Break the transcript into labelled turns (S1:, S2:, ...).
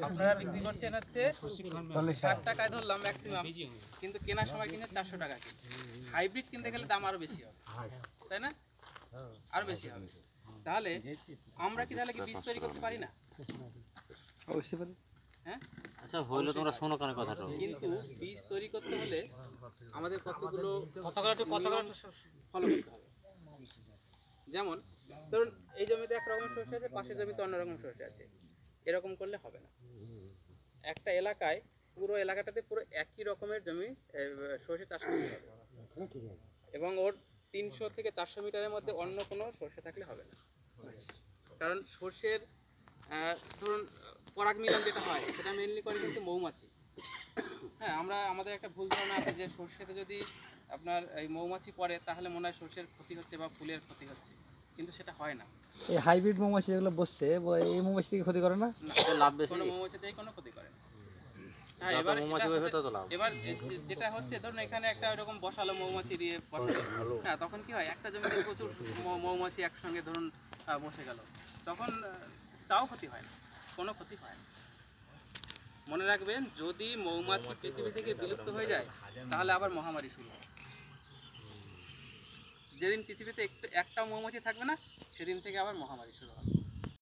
S1: আপনারা বিক্রি করছেন হচ্ছে 60 টাকায় ধরলাম ম্যাক্সিমাম, কিন্তু কেনার সময় কিনে 400 টাকা কিনে। হাইব্রিড কিনতে গেলে দাম আরো বেশি হবে, তাই না? আরো বেশি হবে। তাহলে আমরা কি বীজ তৈরি করতে পারি না?
S2: অবশ্যই পারি।
S1: হ্যাঁ,
S3: আচ্ছা হইলো, তোমরা শোনো কেন কথাটা।
S1: কিন্তু বীজ তৈরি করতে হলে আমাদের কতগুলো ফলো করতে হবে। যেমন ধরুন এই জমিতে একরকম সরষে আছে, পাশের জমিতে অন্যরকম সরষে আছে, এরকম করলে হবে না। একটা এলাকায় পুরো এলাকাটাতে পুরো একই রকমের জমি সরষে চাষ করতে হবে, এবং ওর 300 থেকে 400 মিটারের মধ্যে অন্য কোনো সরষে থাকলে হবে না। কারণ সরষের ধরুন পরাগ মিলন যেটা হয় সেটা মেনলি করে কিন্তু মৌমাছি। হ্যাঁ, আমাদের একটা ভুল ধারণা আছে যে সরষেতে যদি আপনার এই মৌমাছি পড়ে তাহলে মনে হয় সরষের ক্ষতি হচ্ছে বা ফুলের ক্ষতি হচ্ছে, কিন্তু সেটা হয় না।
S2: এই হাইব্রিড মৌমাছি যেগুলো বসছে, এই মৌমাছি থেকে ক্ষতি করে না?
S3: লাভ বেশি,
S1: কোনো মৌমাছি থেকে কোনো ক্ষতি করে না। হ্যাঁ, এবার যেটা হচ্ছে ধরুন এখানে একটা এরকম বসালো মৌমাছি দিয়ে বসালো, হ্যাঁ, তখন কি হয় একটা জমিতে প্রচুর মৌমাছি একসঙ্গে ধরুন বসে গেল, তখন তাও ক্ষতি হয় না, কোনো ক্ষতি হয় না। মনে রাখবেন, যদি মৌমাছি পৃথিবী থেকে বিলুপ্ত হয়ে যায় তাহলে আবার মহামারী শুরু হবে। যেদিন পৃথিবীতে একটাও মৌমাছি থাকবে না সেদিন থেকে আবার মহামারী শুরু হবে।